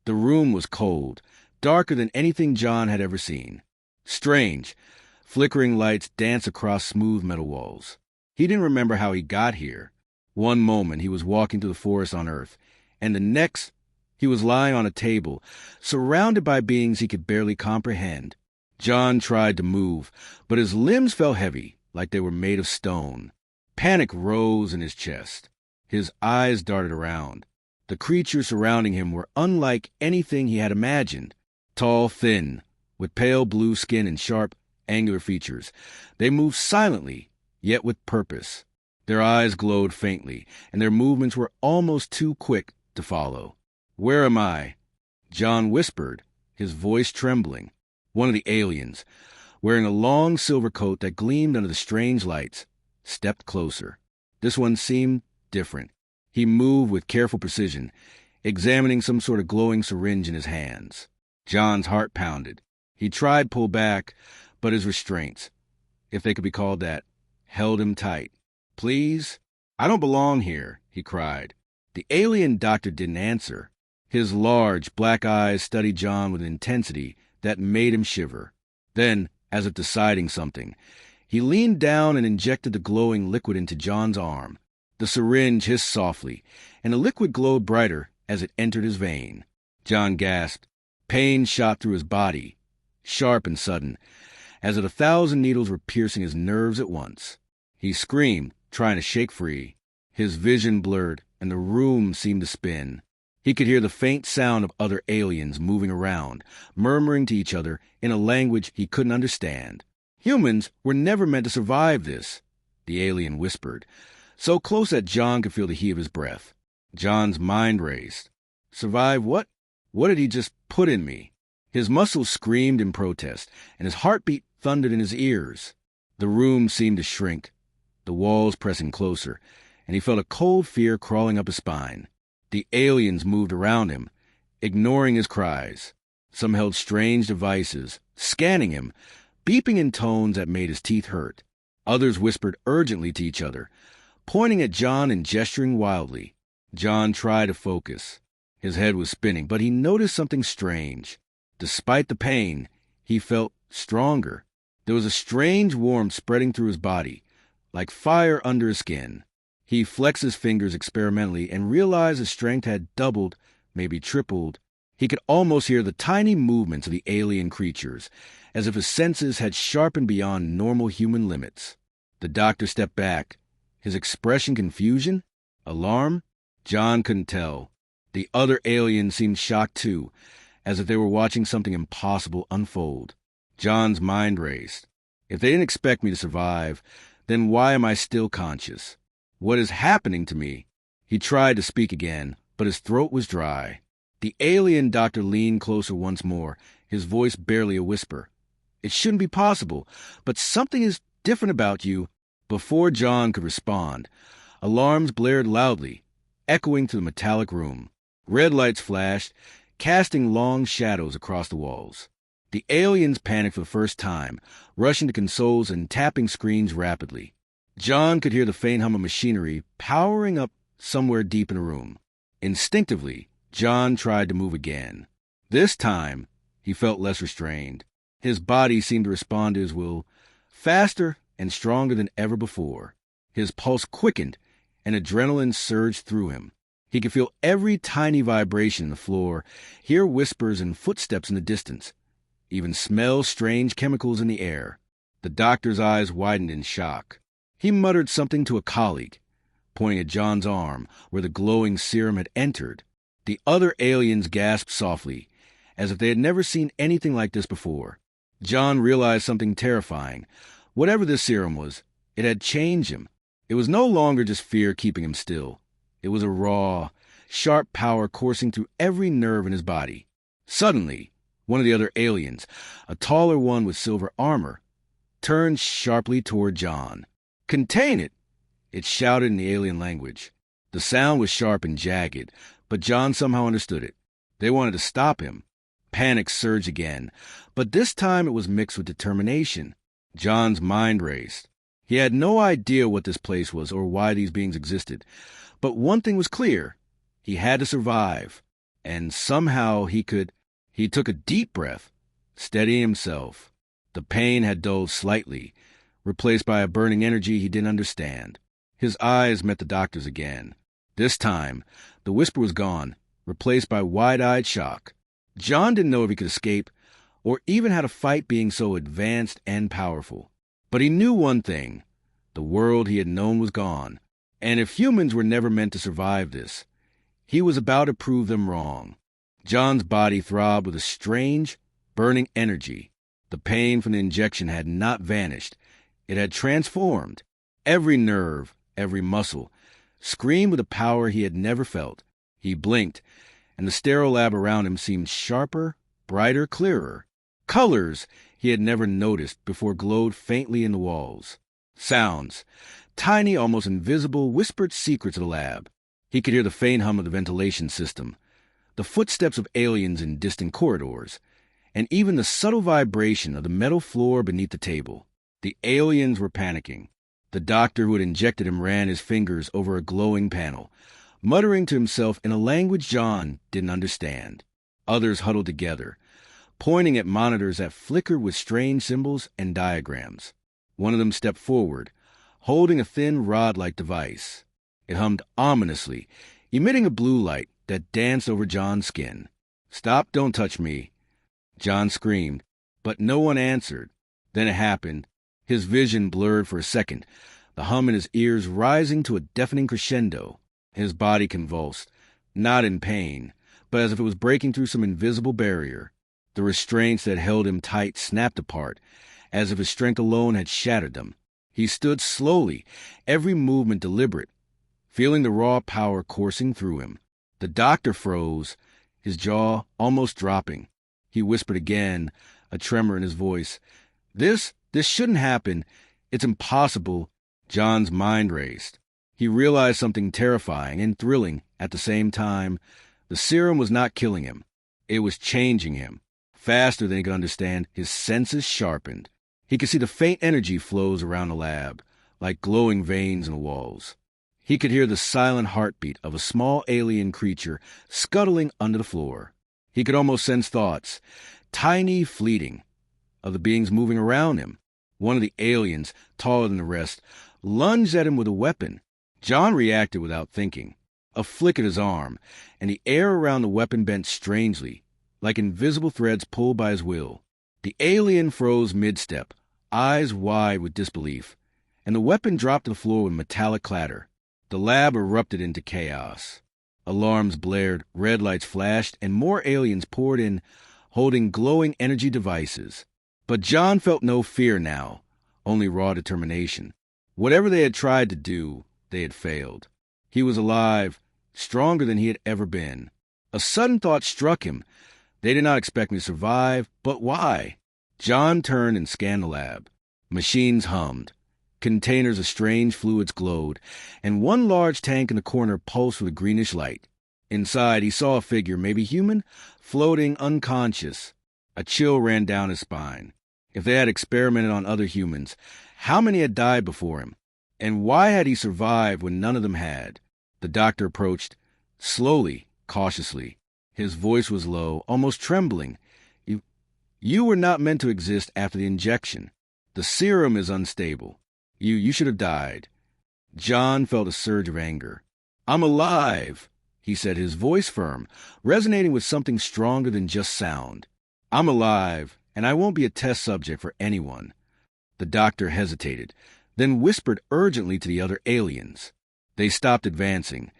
The room was cold, darker than anything John had ever seen. Strange, flickering lights danced across smooth metal walls. He didn't remember how he got here. One moment he was walking through the forest on Earth, and the next he was lying on a table, surrounded by beings he could barely comprehend. John tried to move, but his limbs felt heavy, like they were made of stone. Panic rose in his chest. His eyes darted around. The creatures surrounding him were unlike anything he had imagined. Tall, thin, with pale blue skin and sharp, angular features. They moved silently, yet with purpose. Their eyes glowed faintly, and their movements were almost too quick to follow. "Where am I?" John whispered, his voice trembling. One of the aliens, wearing a long silver coat that gleamed under the strange lights, stepped closer. This one seemed different. He moved with careful precision, examining some sort of glowing syringe in his hands. John's heart pounded. He tried to pull back, but his restraints, if they could be called that, held him tight. "Please? I don't belong here," he cried. The alien doctor didn't answer. His large, black eyes studied John with an intensity that made him shiver. Then, as if deciding something, he leaned down and injected the glowing liquid into John's arm. The syringe hissed softly, and the liquid glowed brighter as it entered his vein. John gasped. Pain shot through his body, sharp and sudden, as if 1,000 needles were piercing his nerves at once. He screamed, trying to shake free. His vision blurred, and the room seemed to spin. He could hear the faint sound of other aliens moving around, murmuring to each other in a language he couldn't understand. "Humans were never meant to survive this," the alien whispered, so close that John could feel the heat of his breath. John's mind raced. Survive what? What had he just put in me? His muscles screamed in protest, and his heartbeat thundered in his ears. The room seemed to shrink, the walls pressing closer, and he felt a cold fear crawling up his spine. The aliens moved around him, ignoring his cries. Some held strange devices, scanning him, beeping in tones that made his teeth hurt. Others whispered urgently to each other, pointing at John and gesturing wildly. John tried to focus. His head was spinning, but he noticed something strange. Despite the pain, he felt stronger. There was a strange warmth spreading through his body, like fire under his skin. He flexed his fingers experimentally and realized his strength had doubled, maybe tripled. He could almost hear the tiny movements of the alien creatures, as if his senses had sharpened beyond normal human limits. The doctor stepped back, his expression confusion? Alarm? John couldn't tell. The other aliens seemed shocked too, as if they were watching something impossible unfold. John's mind raced. If they didn't expect me to survive, then why am I still conscious? What is happening to me? He tried to speak again, but his throat was dry. The alien doctor leaned closer once more, his voice barely a whisper. "It shouldn't be possible, but something is different about you." Before John could respond, alarms blared loudly, echoing through the metallic room. Red lights flashed, casting long shadows across the walls. The aliens panicked for the first time, rushing to consoles and tapping screens rapidly. John could hear the faint hum of machinery powering up somewhere deep in the room. Instinctively, John tried to move again. This time, he felt less restrained. His body seemed to respond to his will, faster and stronger than ever before. His pulse quickened, and adrenaline surged through him. He could feel every tiny vibration in the floor, hear whispers and footsteps in the distance, even smell strange chemicals in the air. The doctor's eyes widened in shock. He muttered something to a colleague, pointing at John's arm, where the glowing serum had entered. The other aliens gasped softly, as if they had never seen anything like this before. John realized something terrifying. Whatever this serum was, it had changed him. It was no longer just fear keeping him still. It was a raw, sharp power coursing through every nerve in his body. Suddenly, one of the other aliens, a taller one with silver armor, turned sharply toward John. "Contain it!" it shouted in the alien language. The sound was sharp and jagged, but John somehow understood it. They wanted to stop him. Panic surged again, but this time it was mixed with determination. John's mind raced. He had no idea what this place was or why these beings existed, but one thing was clear. He had to survive. And somehow he took a deep breath, steadying himself. The pain had dulled slightly, replaced by a burning energy he didn't understand. His eyes met the doctor's again. This time, the whisper was gone, replaced by wide-eyed shock. John didn't know if he could escape, or even how to fight being so advanced and powerful. But he knew one thing. The world he had known was gone. And if humans were never meant to survive this, he was about to prove them wrong. John's body throbbed with a strange, burning energy. The pain from the injection had not vanished. It had transformed. Every nerve, every muscle, screamed with a power he had never felt. He blinked, and the sterile lab around him seemed sharper, brighter, clearer. Colors he had never noticed before glowed faintly in the walls. Sounds, tiny, almost invisible, whispered secrets of the lab. He could hear the faint hum of the ventilation system, the footsteps of aliens in distant corridors, and even the subtle vibration of the metal floor beneath the table. The aliens were panicking. The doctor who had injected him ran his fingers over a glowing panel, muttering to himself in a language John didn't understand. Others huddled together, pointing at monitors that flickered with strange symbols and diagrams. One of them stepped forward, holding a thin rod-like device. It hummed ominously, emitting a blue light that danced over John's skin. "Stop, don't touch me," John screamed, but no one answered. Then it happened. His vision blurred for a second, the hum in his ears rising to a deafening crescendo. His body convulsed, not in pain, but as if it was breaking through some invisible barrier. The restraints that held him tight snapped apart, as if his strength alone had shattered them. He stood slowly, every movement deliberate, feeling the raw power coursing through him. The doctor froze, his jaw almost dropping. He whispered again, a tremor in his voice. This shouldn't happen. It's impossible." John's mind raced. He realized something terrifying and thrilling at the same time. The serum was not killing him. It was changing him. Faster than he could understand, his senses sharpened. He could see the faint energy flows around the lab, like glowing veins in the walls. He could hear the silent heartbeat of a small alien creature scuttling under the floor. He could almost sense thoughts, tiny, fleeting, of the beings moving around him. One of the aliens, taller than the rest, lunged at him with a weapon. John reacted without thinking. A flick at his arm, and the air around the weapon bent strangely, like invisible threads pulled by his will. The alien froze mid-step, eyes wide with disbelief, and the weapon dropped to the floor with a metallic clatter. The lab erupted into chaos. Alarms blared, red lights flashed, and more aliens poured in, holding glowing energy devices. But John felt no fear now, only raw determination. Whatever they had tried to do, they had failed. He was alive, stronger than he had ever been. A sudden thought struck him. They did not expect me to survive, but why? John turned and scanned the lab. Machines hummed. Containers of strange fluids glowed, and one large tank in the corner pulsed with a greenish light. Inside, he saw a figure, maybe human, floating unconscious. A chill ran down his spine. If they had experimented on other humans, how many had died before him? And why had he survived when none of them had? The doctor approached, slowly, cautiously. His voice was low, almost trembling. You were not meant to exist after the injection. The serum is unstable. You should have died." John felt a surge of anger. "I'm alive," he said, his voice firm, resonating with something stronger than just sound. "I'm alive, and I won't be a test subject for anyone." The doctor hesitated, then whispered urgently to the other aliens. They stopped advancing,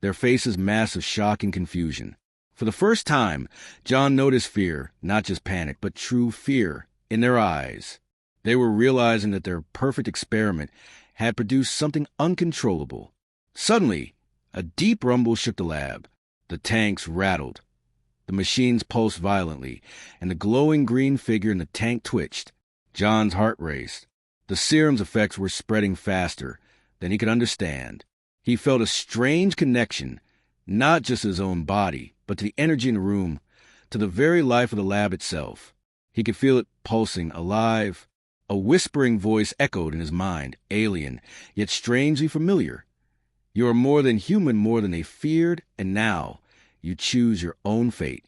their faces masks of shock and confusion. For the first time, John noticed fear, not just panic, but true fear, in their eyes. They were realizing that their perfect experiment had produced something uncontrollable. Suddenly, a deep rumble shook the lab. The tanks rattled. The machines pulsed violently, and the glowing green figure in the tank twitched. John's heart raced. The serum's effects were spreading faster than he could understand. He felt a strange connection, not just to his own body, but to the energy in the room, to the very life of the lab itself. He could feel it pulsing, alive. A whispering voice echoed in his mind, alien, yet strangely familiar. "You are more than human, more than they feared, and now You choose your own fate.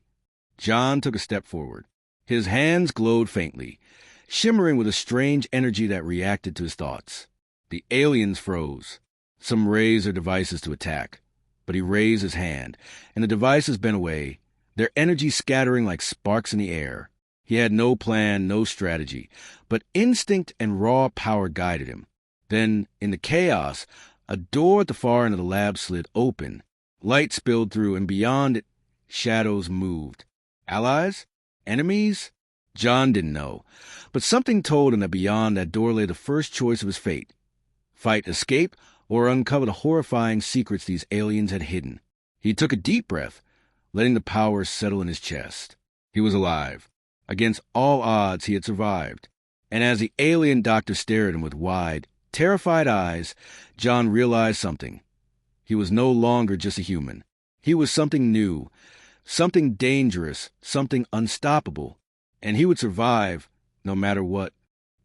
John took a step forward. His hands glowed faintly, shimmering with a strange energy that reacted to his thoughts. The aliens froze. Some raised their devices to attack, but he raised his hand, and the devices bent away, their energy scattering like sparks in the air. He had no plan, no strategy, but instinct and raw power guided him. Then, in the chaos, a door at the far end of the lab slid open. Light spilled through, and beyond it, shadows moved. Allies? Enemies? John didn't know, but something told him that beyond that door lay the first choice of his fate. Fight, escape, or uncover the horrifying secrets these aliens had hidden. He took a deep breath, letting the power settle in his chest. He was alive. Against all odds, he had survived. And as the alien doctor stared at him with wide, terrified eyes, John realized something. He was no longer just a human. He was something new, something dangerous, something unstoppable. And he would survive no matter what.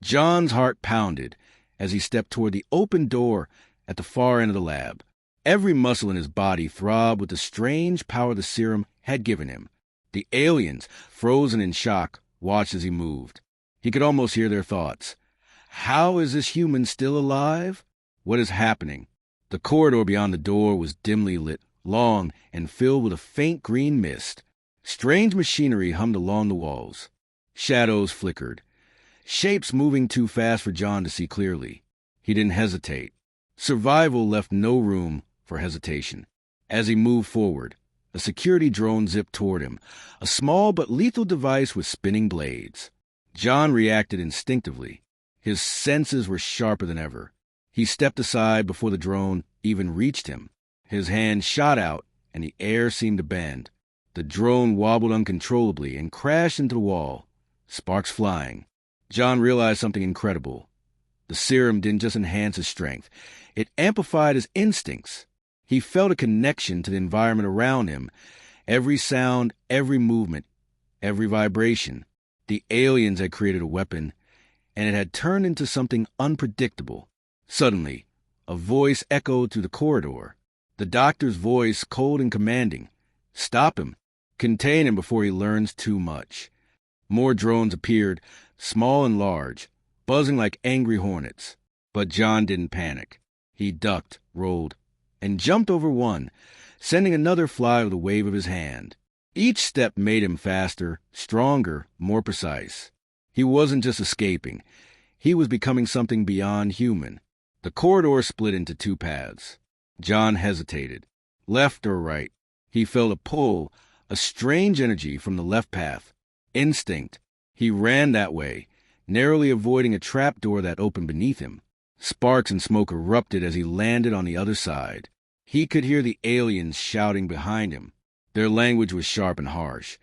John's heart pounded as he stepped toward the open door at the far end of the lab. Every muscle in his body throbbed with the strange power the serum had given him. The aliens, frozen in shock, watched as he moved. He could almost hear their thoughts. How is this human still alive? What is happening? The corridor beyond the door was dimly lit, long, and filled with a faint green mist. Strange machinery hummed along the walls. Shadows flickered, shapes moving too fast for John to see clearly. He didn't hesitate. Survival left no room for hesitation. As he moved forward, a security drone zipped toward him, a small but lethal device with spinning blades. John reacted instinctively. His senses were sharper than ever. He stepped aside before the drone even reached him. His hand shot out, and the air seemed to bend. The drone wobbled uncontrollably and crashed into the wall, sparks flying. John realized something incredible. The serum didn't just enhance his strength. It amplified his instincts. He felt a connection to the environment around him. Every sound, every movement, every vibration. The aliens had created a weapon, and it had turned into something unpredictable. Suddenly, a voice echoed through the corridor. The doctor's voice, cold and commanding. Stop him. Contain him before he learns too much. More drones appeared, small and large, buzzing like angry hornets. But John didn't panic. He ducked, rolled, and jumped over one, sending another fly with a wave of his hand. Each step made him faster, stronger, more precise. He wasn't just escaping. He was becoming something beyond human. The corridor split into two paths. John hesitated. Left or right? He felt a pull, a strange energy from the left path. Instinct. He ran that way, narrowly avoiding a trapdoor that opened beneath him. Sparks and smoke erupted as he landed on the other side. He could hear the aliens shouting behind him. Their language was sharp and harsh,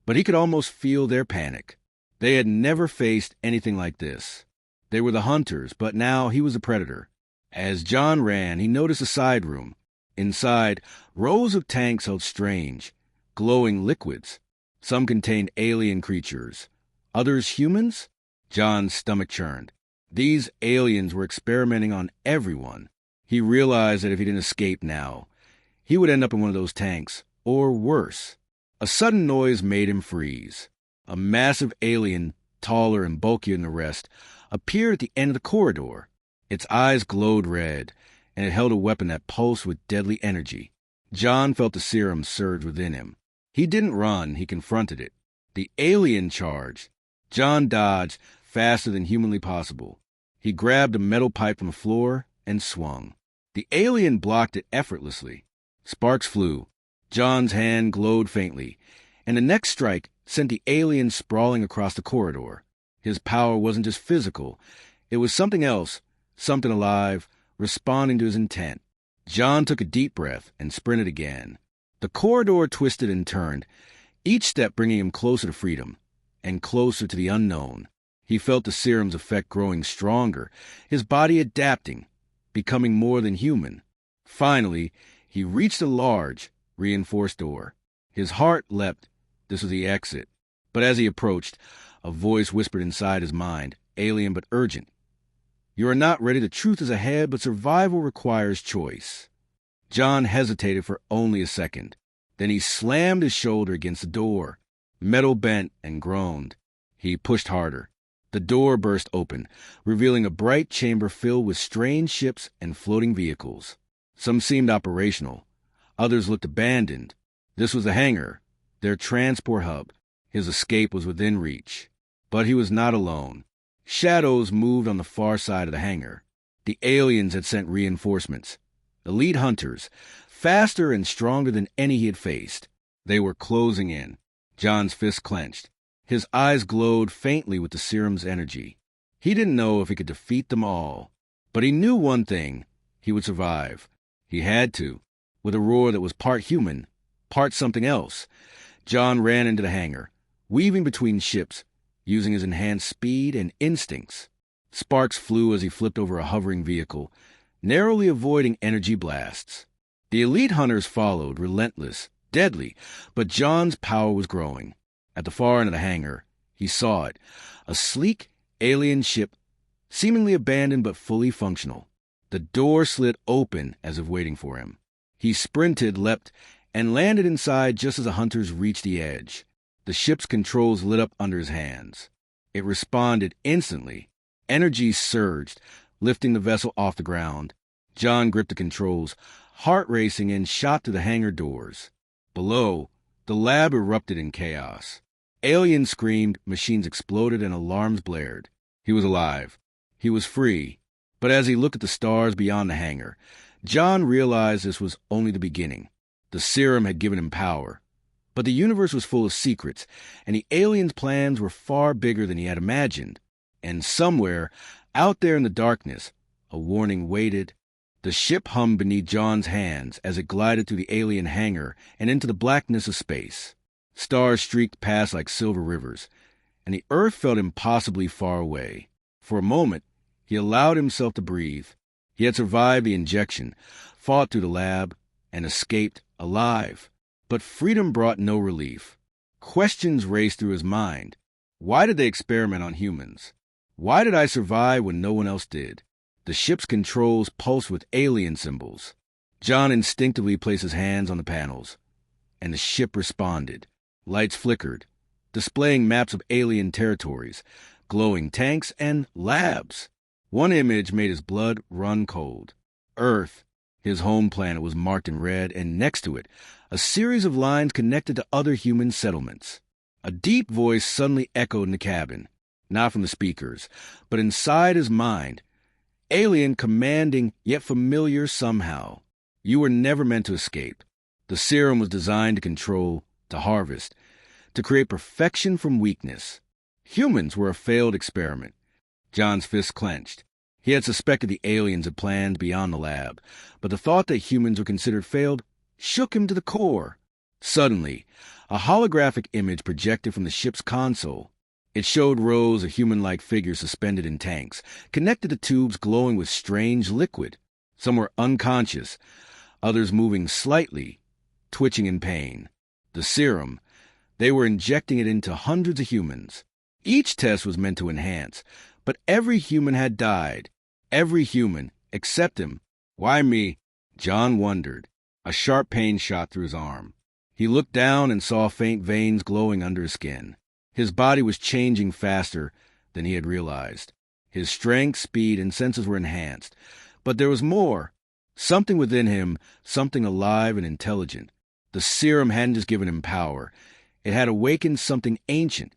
but he could almost feel their panic. They had never faced anything like this. They were the hunters, but now he was a predator. As John ran, he noticed a side room. Inside, rows of tanks held strange, glowing liquids. Some contained alien creatures. Others humans? John's stomach churned. These aliens were experimenting on everyone. He realized that if he didn't escape now, he would end up in one of those tanks, or worse. A sudden noise made him freeze. A massive alien, taller and bulkier than the rest, appeared at the end of the corridor. Its eyes glowed red, and it held a weapon that pulsed with deadly energy. John felt the serum surge within him. He didn't run, he confronted it. The alien charge. John dodged faster than humanly possible. He grabbed a metal pipe from the floor and swung. The alien blocked it effortlessly. Sparks flew. John's hand glowed faintly, and the next strike sent the alien sprawling across the corridor. His power wasn't just physical. It was something else, something alive, responding to his intent. John took a deep breath and sprinted again. The corridor twisted and turned, each step bringing him closer to freedom and closer to the unknown. He felt the serum's effect growing stronger, his body adapting, becoming more than human. Finally, he reached a large, reinforced door. His heart leapt. This was the exit. But as he approached, a voice whispered inside his mind, alien but urgent. You are not ready. The truth is ahead, but survival requires choice. John hesitated for only a second. Then he slammed his shoulder against the door. Metal bent and groaned. He pushed harder. The door burst open, revealing a bright chamber filled with strange ships and floating vehicles. Some seemed operational. Others looked abandoned. This was the hangar, their transport hub. His escape was within reach. But he was not alone. Shadows moved on the far side of the hangar. The aliens had sent reinforcements. Elite hunters, faster and stronger than any he had faced. They were closing in. John's fist clenched. His eyes glowed faintly with the serum's energy. He didn't know if he could defeat them all. But he knew one thing. He would survive. He had to. With a roar that was part human, part something else, John ran into the hangar, weaving between ships, using his enhanced speed and instincts. Sparks flew as he flipped over a hovering vehicle, narrowly avoiding energy blasts. The elite hunters followed, relentless, deadly, but John's power was growing. At the far end of the hangar, he saw it, a sleek alien ship, seemingly abandoned but fully functional. The door slid open as if waiting for him. He sprinted, leapt, and landed inside just as the hunters reached the edge. The ship's controls lit up under his hands. It responded instantly. Energy surged, lifting the vessel off the ground. John gripped the controls, heart racing, and shot through the hangar doors. Below, the lab erupted in chaos. Aliens screamed, machines exploded, and alarms blared. He was alive. He was free. But as he looked at the stars beyond the hangar, John realized this was only the beginning. The serum had given him power. But the universe was full of secrets, and the aliens' plans were far bigger than he had imagined. And somewhere, out there in the darkness, a warning waited. The ship hummed beneath John's hands as it glided through the alien hangar and into the blackness of space. Stars streaked past like silver rivers, and the earth felt impossibly far away. For a moment, he allowed himself to breathe. He had survived the injection, fought through the lab, and escaped alive. But freedom brought no relief. Questions raced through his mind. Why did they experiment on humans? Why did I survive when no one else did? The ship's controls pulsed with alien symbols. John instinctively placed his hands on the panels, and the ship responded. Lights flickered, displaying maps of alien territories, glowing tanks, and labs. One image made his blood run cold. Earth, his home planet, was marked in red, and next to it, a series of lines connected to other human settlements. A deep voice suddenly echoed in the cabin, not from the speakers, but inside his mind. Alien, commanding, yet familiar somehow. You were never meant to escape. The serum was designed to control, to harvest, to create perfection from weakness. Humans were a failed experiment. John's fist clenched. He had suspected the aliens had planned beyond the lab, but the thought that humans were considered failed shook him to the core. Suddenly, a holographic image projected from the ship's console. It showed rows of human-like figures suspended in tanks, connected to tubes glowing with strange liquid. Some were unconscious, others moving slightly, twitching in pain. The serum, they were injecting it into hundreds of humans. Each test was meant to enhance, but every human had died. Every human, except him. Why me? John wondered. A sharp pain shot through his arm. He looked down and saw faint veins glowing under his skin. His body was changing faster than he had realized. His strength, speed, and senses were enhanced. But there was more. Something within him, something alive and intelligent. The serum hadn't just given him power. It had awakened something ancient,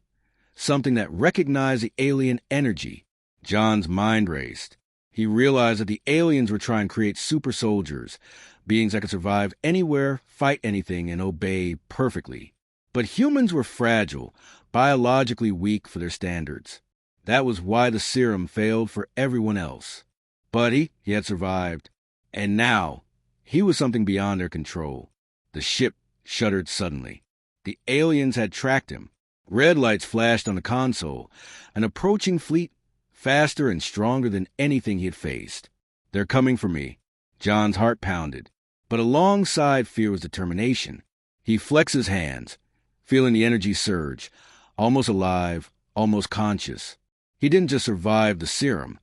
something that recognized the alien energy. John's mind raced. He realized that the aliens were trying to create super soldiers, beings that could survive anywhere, fight anything, and obey perfectly. But humans were fragile, biologically weak for their standards. That was why the serum failed for everyone else. But he had survived. And now, he was something beyond their control. The ship shuddered suddenly. The aliens had tracked him. Red lights flashed on the console. An approaching fleet, faster and stronger than anything he had faced. They're coming for me. John's heart pounded. But alongside fear was determination. He flexed his hands, feeling the energy surge, almost alive, almost conscious. He didn't just survive the serum.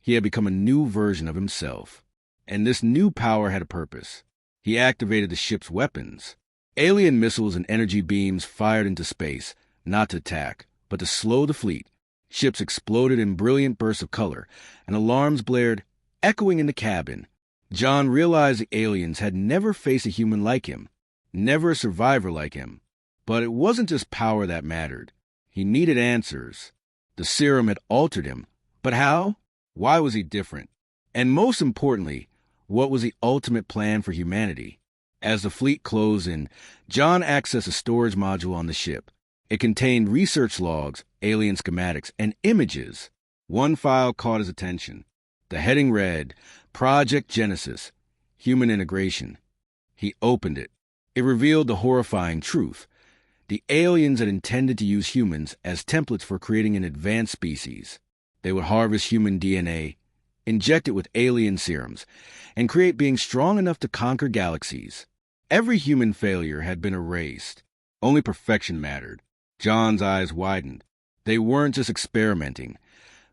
He had become a new version of himself. And this new power had a purpose. He activated the ship's weapons. Alien missiles and energy beams fired into space, not to attack, but to slow the fleet. Ships exploded in brilliant bursts of color, and alarms blared, echoing in the cabin. John realized the aliens had never faced a human like him, never a survivor like him. But it wasn't just power that mattered. He needed answers. The serum had altered him. But how? Why was he different? And most importantly, what was the ultimate plan for humanity? As the fleet closed in, John accessed a storage module on the ship. It contained research logs, alien schematics, and images. One file caught his attention. The heading read, Project Genesis, Human Integration. He opened it. It revealed the horrifying truth. The aliens had intended to use humans as templates for creating an advanced species. They would harvest human DNA, inject it with alien serums, and create beings strong enough to conquer galaxies. Every human failure had been erased. Only perfection mattered. John's eyes widened. They weren't just experimenting.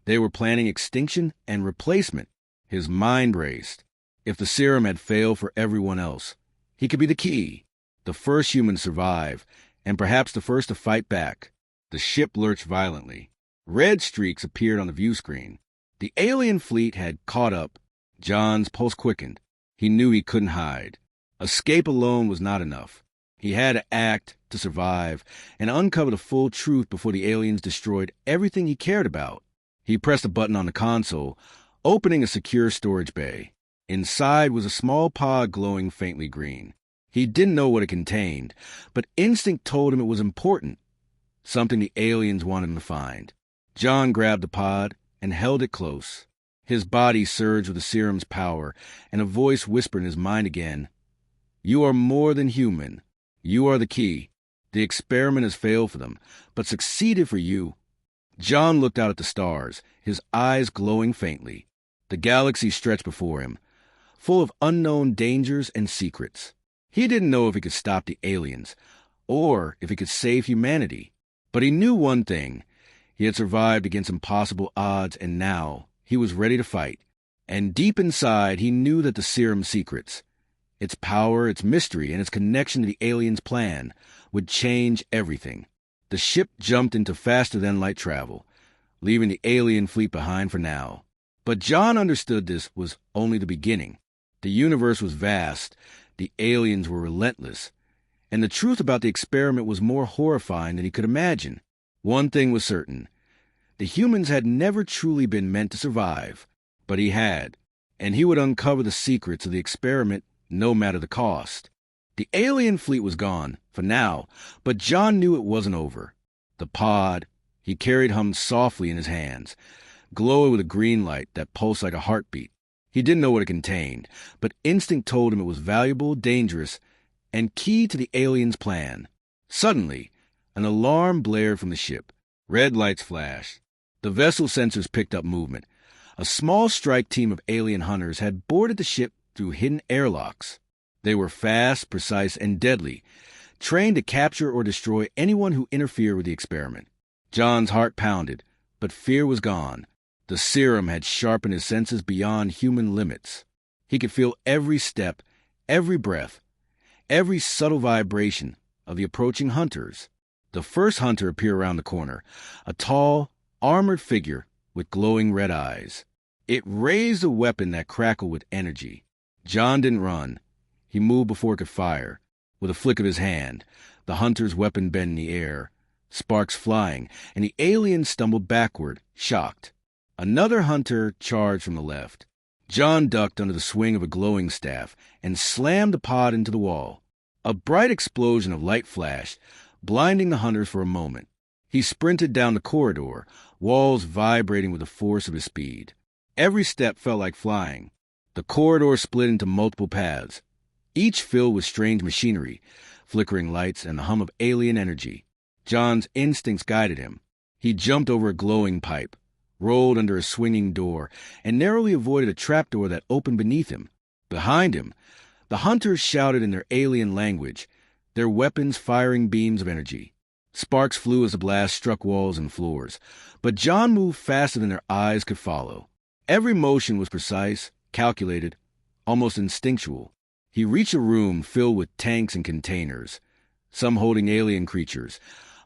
They were planning extinction and replacement. His mind raced. If the serum had failed for everyone else, he could be the key, the first human to survive, and perhaps the first to fight back. The ship lurched violently. Red streaks appeared on the view screen. The alien fleet had caught up. John's pulse quickened. He knew he couldn't hide. Escape alone was not enough. He had to act, to survive, and uncover the full truth before the aliens destroyed everything he cared about. He pressed a button on the console, opening a secure storage bay. Inside was a small pod glowing faintly green. He didn't know what it contained, but instinct told him it was important, something the aliens wanted him to find. John grabbed the pod and held it close. His body surged with the serum's power, and a voice whispered in his mind again, "You are more than human. You are the key. The experiment has failed for them, but succeeded for you." John looked out at the stars, his eyes glowing faintly. The galaxy stretched before him, full of unknown dangers and secrets. He didn't know if he could stop the aliens, or if he could save humanity. But he knew one thing. He had survived against impossible odds, and now he was ready to fight. And deep inside, he knew that the serum's secrets, its power, its mystery, and its connection to the aliens' plan, would change everything. The ship jumped into faster-than-light travel, leaving the alien fleet behind for now. But John understood this was only the beginning. The universe was vast, the aliens were relentless, and the truth about the experiment was more horrifying than he could imagine. One thing was certain. The humans had never truly been meant to survive, but he had, and he would uncover the secrets of the experiment no matter the cost. The alien fleet was gone, for now, but John knew it wasn't over. The pod he carried hummed softly in his hands, glowing with a green light that pulsed like a heartbeat. He didn't know what it contained, but instinct told him it was valuable, dangerous, and key to the aliens' plan. Suddenly, an alarm blared from the ship. Red lights flashed. The vessel sensors picked up movement. A small strike team of alien hunters had boarded the ship through hidden airlocks. They were fast, precise, and deadly, trained to capture or destroy anyone who interfered with the experiment. John's heart pounded, but fear was gone. The serum had sharpened his senses beyond human limits. He could feel every step, every breath, every subtle vibration of the approaching hunters. The first hunter appeared around the corner, a tall, armored figure with glowing red eyes. It raised a weapon that crackled with energy. John didn't run. He moved before it could fire. With a flick of his hand, the hunter's weapon bent in the air, sparks flying, and the alien stumbled backward, shocked. Another hunter charged from the left. John ducked under the swing of a glowing staff and slammed the pod into the wall. A bright explosion of light flashed, blinding the hunters for a moment. He sprinted down the corridor, walls vibrating with the force of his speed. Every step felt like flying. The corridor split into multiple paths, each filled with strange machinery, flickering lights, and the hum of alien energy. John's instincts guided him. He jumped over a glowing pipe, rolled under a swinging door, and narrowly avoided a trapdoor that opened beneath him. Behind him, the hunters shouted in their alien language, their weapons firing beams of energy. Sparks flew as the blast struck walls and floors, but John moved faster than their eyes could follow. Every motion was precise, calculated, almost instinctual. He reached a room filled with tanks and containers. some holding alien creatures,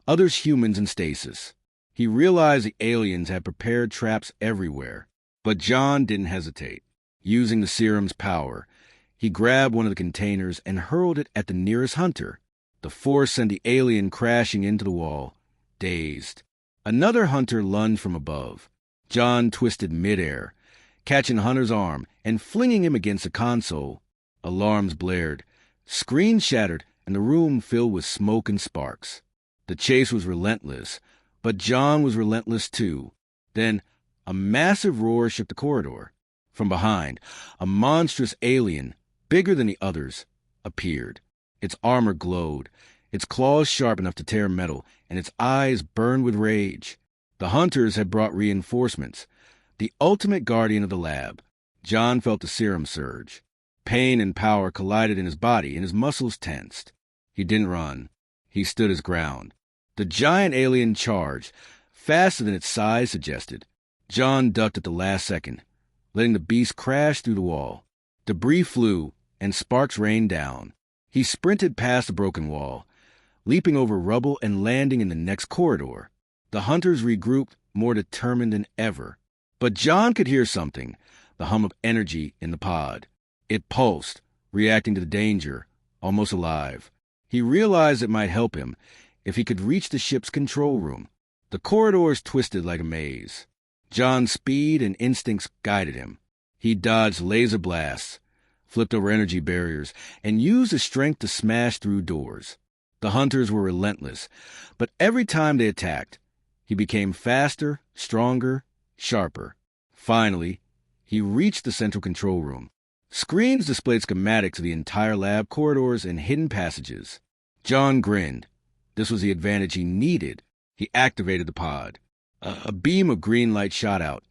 others humans in stasis. He realized the aliens had prepared traps everywhere, but John didn't hesitate. Using the serum's power, he grabbed one of the containers and hurled it at the nearest hunter. The force sent the alien crashing into the wall, dazed. Another hunter lunged from above. John twisted midair, catching the hunter's arm and flinging him against the console. Alarms blared, screens shattered, and the room filled with smoke and sparks. The chase was relentless, but John was relentless too. Then a massive roar shook the corridor. From behind, a monstrous alien, bigger than the others, appeared. Its armor glowed, its claws sharp enough to tear metal, and its eyes burned with rage. The hunters had brought reinforcements, the ultimate guardian of the lab. John felt the serum surge. Pain and power collided in his body, and his muscles tensed. He didn't run. He stood his ground. The giant alien charged, faster than its size suggested. John ducked at the last second, letting the beast crash through the wall. Debris flew, and sparks rained down. He sprinted past the broken wall, leaping over rubble and landing in the next corridor. The hunters regrouped, more determined than ever. But John could hear something, the hum of energy in the pod. It pulsed, reacting to the danger, almost alive. He realized it might help him if he could reach the ship's control room. The corridors twisted like a maze. John's speed and instincts guided him. He dodged laser blasts, flipped over energy barriers, and used his strength to smash through doors. The hunters were relentless, but every time they attacked, he became faster, stronger, sharper. Finally, he reached the central control room. Screens displayed schematics of the entire lab, corridors, and hidden passages. John grinned. This was the advantage he needed. He activated the pod. A beam of green light shot out,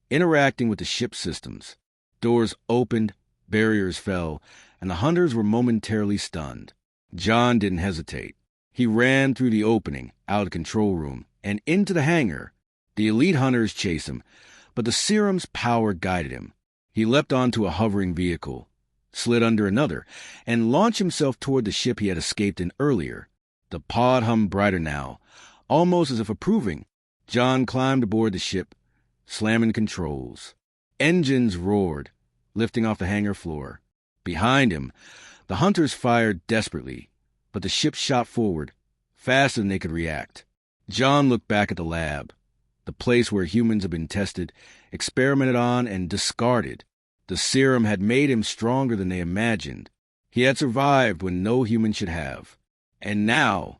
interacting with the ship's systems. Doors opened, barriers fell, and the hunters were momentarily stunned. John didn't hesitate. He ran through the opening, out of the control room, and into the hangar. The elite hunters chased him, but the serum's power guided him. He leapt onto a hovering vehicle, slid under another, and launched himself toward the ship he had escaped in earlier. The pod hummed brighter now, almost as if approving. John climbed aboard the ship, slamming the controls. Engines roared, lifting off the hangar floor. Behind him, the hunters fired desperately, but the ship shot forward, faster than they could react. John looked back at the lab, the place where humans had been tested, experimented on, and discarded. The serum had made him stronger than they imagined. He had survived when no human should have. And now,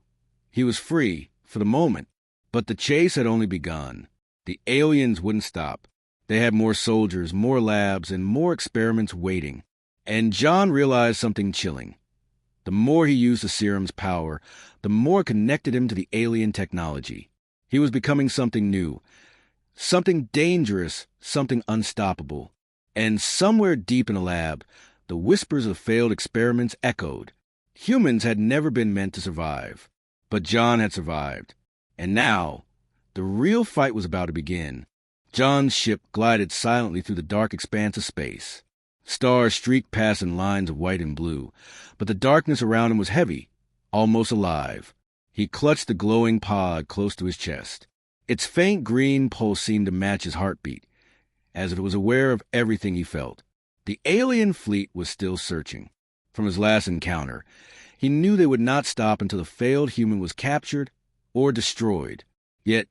he was free, for the moment. But the chase had only begun. The aliens wouldn't stop. They had more soldiers, more labs, and more experiments waiting. And John realized something chilling. The more he used the serum's power, the more it connected him to the alien technology. He was becoming something new, something dangerous, something unstoppable. And somewhere deep in the lab, the whispers of failed experiments echoed. Humans had never been meant to survive. But John had survived. And now, the real fight was about to begin. John's ship glided silently through the dark expanse of space. Stars streaked past in lines of white and blue, but the darkness around him was heavy, almost alive. He clutched the glowing pod close to his chest. Its faint green pulse seemed to match his heartbeat, as if it was aware of everything he felt. The alien fleet was still searching. From his last encounter, he knew they would not stop until the failed human was captured or destroyed. Yet,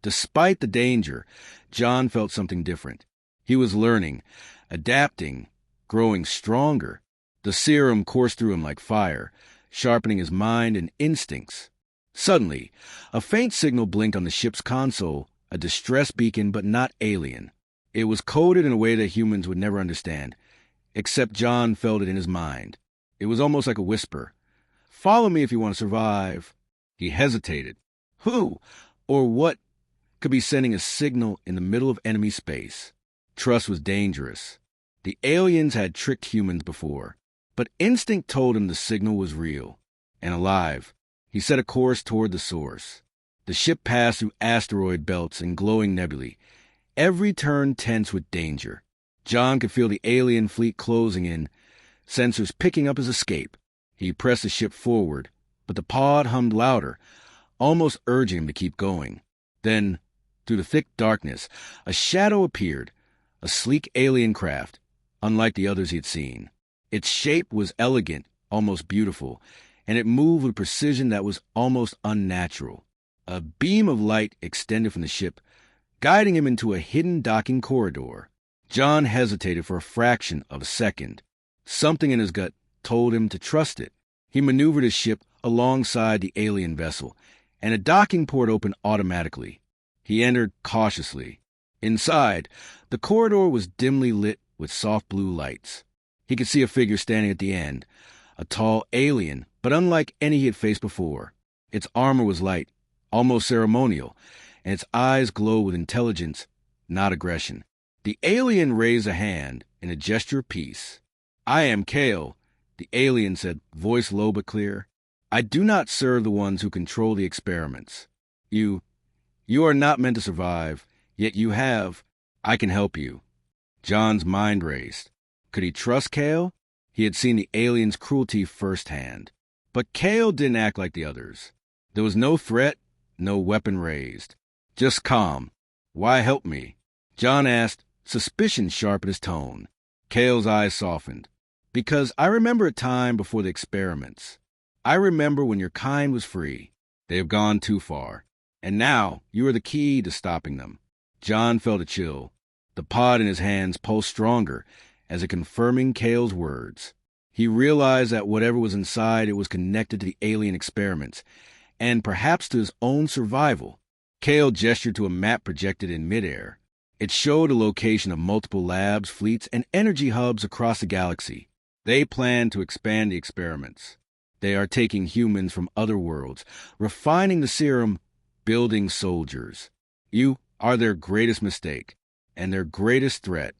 despite the danger, John felt something different. He was learning, adapting, growing stronger. The serum coursed through him like fire, sharpening his mind and instincts. Suddenly, a faint signal blinked on the ship's console, a distress beacon, but not alien. It was coded in a way that humans would never understand, except John felt it in his mind. It was almost like a whisper. "Follow me if you want to survive." He hesitated. Who, or what, could be sending a signal in the middle of enemy space? Trust was dangerous. The aliens had tricked humans before, but instinct told him the signal was real and alive. He set a course toward the source. The ship passed through asteroid belts and glowing nebulae, every turn tense with danger. John could feel the alien fleet closing in, sensors picking up his escape. He pressed the ship forward, but the pod hummed louder, almost urging him to keep going. Then, through the thick darkness, a shadow appeared, a sleek alien craft, unlike the others he had seen. Its shape was elegant, almost beautiful, and it moved with precision that was almost unnatural. A beam of light extended from the ship, guiding him into a hidden docking corridor. John hesitated for a fraction of a second. Something in his gut told him to trust it. He maneuvered his ship alongside the alien vessel, and a docking port opened automatically. He entered cautiously. Inside, the corridor was dimly lit with soft blue lights. He could see a figure standing at the end, a tall alien, but unlike any he had faced before. Its armor was light, almost ceremonial, and its eyes glowed with intelligence, not aggression. The alien raised a hand in a gesture of peace. "I am Kale," the alien said, voice low but clear. "I do not serve the ones who control the experiments. You are not meant to survive, yet you have. I can help you." John's mind raced. Could he trust Kale? He had seen the alien's cruelty firsthand. But Kale didn't act like the others. There was no threat, no weapon raised. Just calm. "Why help me?" John asked, suspicion sharp in his tone. Kale's eyes softened. "Because I remember a time before the experiments. I remember when your kind was free. They have gone too far. And now you are the key to stopping them." John felt a chill. The pod in his hands pulsed stronger as if confirming Kale's words. He realized that whatever was inside, it was connected to the alien experiments, and perhaps to his own survival. Kale gestured to a map projected in midair. It showed a location of multiple labs, fleets, and energy hubs across the galaxy. They plan to expand the experiments. They are taking humans from other worlds, refining the serum, building soldiers. You are their greatest mistake, and their greatest threat.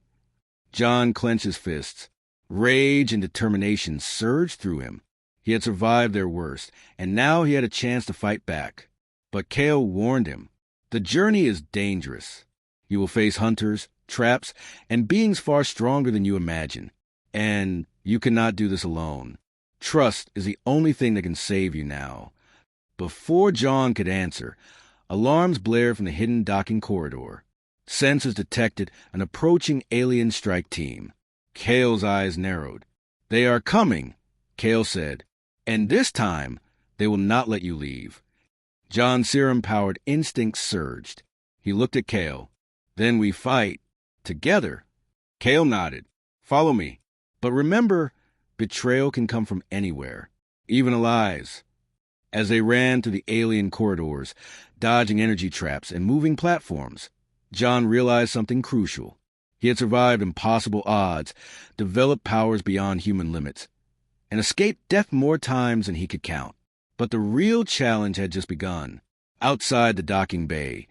John clenched his fists. Rage and determination surged through him. He had survived their worst, and now he had a chance to fight back. But Kale warned him, "The journey is dangerous. You will face hunters, traps, and beings far stronger than you imagine. And you cannot do this alone. Trust is the only thing that can save you now." Before John could answer, alarms blared from the hidden docking corridor. Sensors detected an approaching alien strike team. Kale's eyes narrowed. "They are coming," Kale said. "And this time, they will not let you leave." John's serum-powered instincts surged. He looked at Kale. "Then we fight. Together." Kale nodded. "Follow me. But remember, betrayal can come from anywhere, even allies." As they ran through the alien corridors, dodging energy traps and moving platforms, John realized something crucial. He had survived impossible odds, developed powers beyond human limits, and escaped death more times than he could count. But the real challenge had just begun. Outside the docking bay,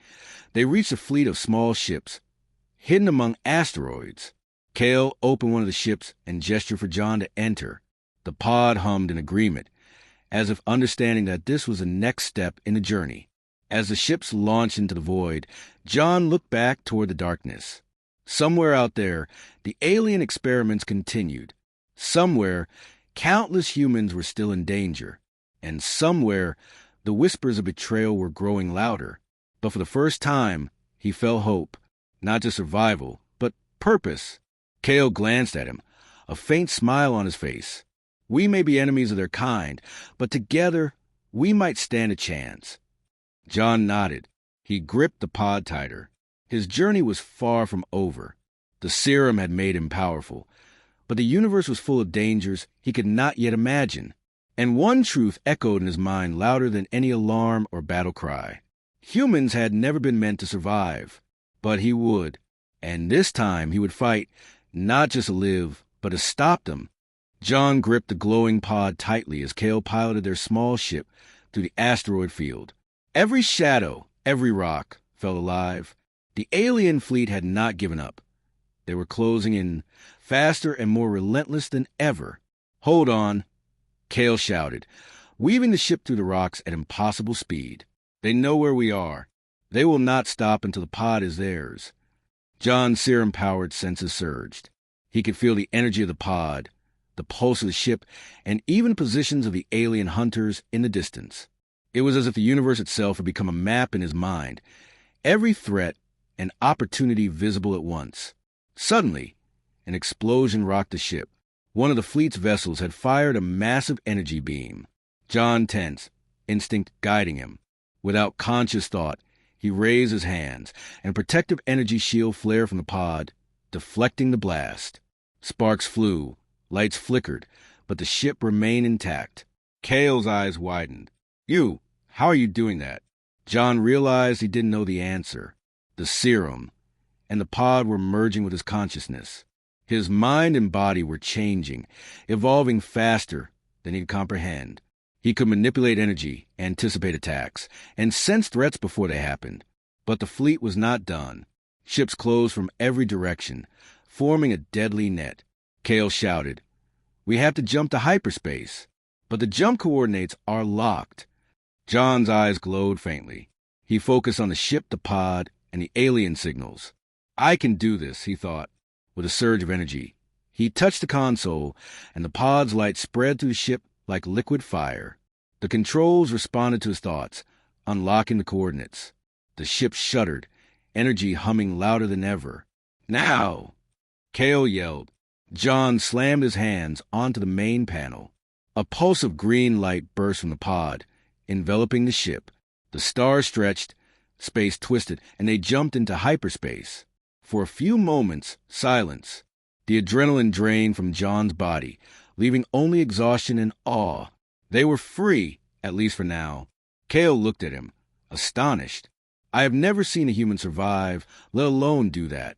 they reached a fleet of small ships, hidden among asteroids. Kale opened one of the ships and gestured for John to enter. The pod hummed in agreement, as if understanding that this was the next step in the journey. As the ships launched into the void, John looked back toward the darkness. Somewhere out there, the alien experiments continued. Somewhere, countless humans were still in danger. And somewhere, the whispers of betrayal were growing louder. But for the first time, he felt hope. Not just survival, but purpose. Kale glanced at him, a faint smile on his face. "We may be enemies of their kind, but together, we might stand a chance." John nodded. He gripped the pod tighter. His journey was far from over. The serum had made him powerful, but the universe was full of dangers he could not yet imagine. And one truth echoed in his mind louder than any alarm or battle cry. Humans had never been meant to survive, but he would. And this time he would fight, not just to live, but to stop them. John gripped the glowing pod tightly as Kale piloted their small ship through the asteroid field. Every shadow, every rock, felt alive. The alien fleet had not given up. They were closing in, faster and more relentless than ever. "Hold on," Kale shouted, weaving the ship through the rocks at impossible speed. "They know where we are. They will not stop until the pod is theirs." John's serum-powered senses surged. He could feel the energy of the pod, the pulse of the ship, and even positions of the alien hunters in the distance. It was as if the universe itself had become a map in his mind, every threat and opportunity visible at once. Suddenly, an explosion rocked the ship. One of the fleet's vessels had fired a massive energy beam. John tensed, instinct guiding him. Without conscious thought, he raised his hands, and a protective energy shield flared from the pod, deflecting the blast. Sparks flew, lights flickered, but the ship remained intact. Cale's eyes widened. How are you doing that? John realized he didn't know the answer. The serum and the pod were merging with his consciousness. His mind and body were changing, evolving faster than he'd comprehend. He could manipulate energy, anticipate attacks, and sense threats before they happened. But the fleet was not done. Ships closed from every direction, forming a deadly net. Cale shouted, "We have to jump to hyperspace." But the jump coordinates are locked. John's eyes glowed faintly. He focused on the ship, the pod, and the alien signals. I can do this, he thought, with a surge of energy. He touched the console, and the pod's light spread through the ship like liquid fire. The controls responded to his thoughts, unlocking the coordinates. The ship shuddered, energy humming louder than ever. Now! Cale yelled. John slammed his hands onto the main panel. A pulse of green light burst from the pod, enveloping the ship. The stars stretched, space twisted, and they jumped into hyperspace. For a few moments, silence. The adrenaline drained from John's body, leaving only exhaustion and awe. They were free, at least for now. Cale looked at him, astonished. I have never seen a human survive, let alone do that.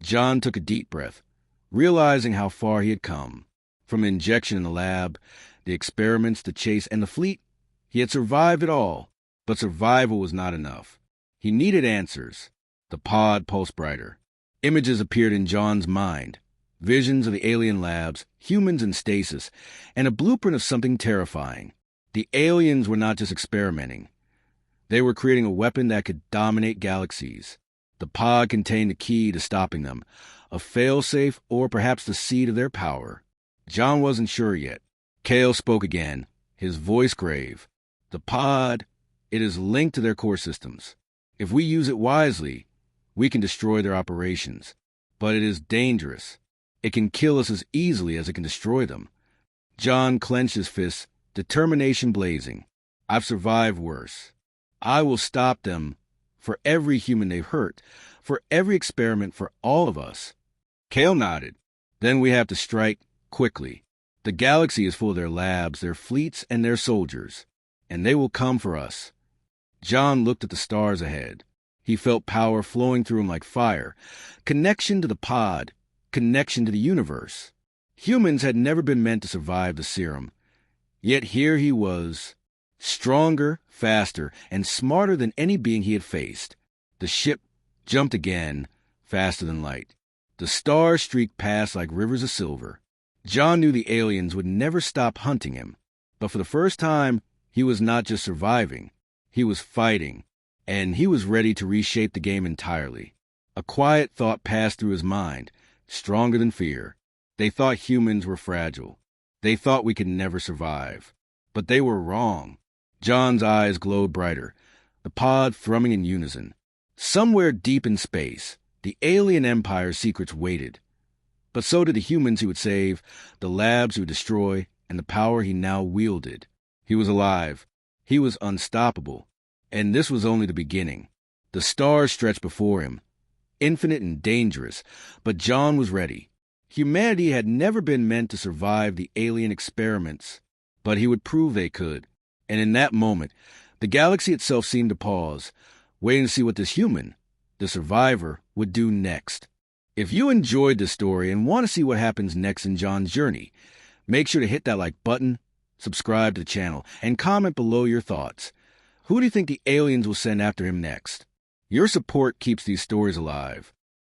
John took a deep breath, realizing how far he had come. From injection in the lab, the experiments, the chase, and the fleet, he had survived it all. But survival was not enough. He needed answers. The pod pulsed brighter. Images appeared in John's mind. Visions of the alien labs, humans in stasis, and a blueprint of something terrifying. The aliens were not just experimenting. They were creating a weapon that could dominate galaxies. The pod contained the key to stopping them, a failsafe or perhaps the seed of their power. John wasn't sure yet. Cale spoke again, his voice grave. The pod, it is linked to their core systems. If we use it wisely, we can destroy their operations. But it is dangerous. It can kill us as easily as it can destroy them. John clenched his fists, determination blazing. I've survived worse. I will stop them for every human they've hurt, for every experiment, for all of us. Cale nodded. Then we have to strike quickly. The galaxy is full of their labs, their fleets, and their soldiers. And they will come for us. John looked at the stars ahead. He felt power flowing through him like fire. Connection to the pod. Connection to the universe. Humans had never been meant to survive the serum. Yet here he was, stronger, faster, and smarter than any being he had faced. The ship jumped again, faster than light. The stars streaked past like rivers of silver. John knew the aliens would never stop hunting him. But for the first time, he was not just surviving. He was fighting, and he was ready to reshape the game entirely. A quiet thought passed through his mind, stronger than fear. They thought humans were fragile. They thought we could never survive. But they were wrong. John's eyes glowed brighter, the pod thrumming in unison. Somewhere deep in space, the alien empire's secrets waited. But so did the humans he would save, the labs he would destroy, and the power he now wielded. He was alive. He was unstoppable. And this was only the beginning. The stars stretched before him, infinite and dangerous, but John was ready. Humanity had never been meant to survive the alien experiments, but he would prove they could. And in that moment, the galaxy itself seemed to pause, waiting to see what this human, the survivor, would do next. If you enjoyed this story and want to see what happens next in John's journey, make sure to hit that like button, subscribe to the channel, and comment below your thoughts. Who do you think the aliens will send after him next? Your support keeps these stories alive.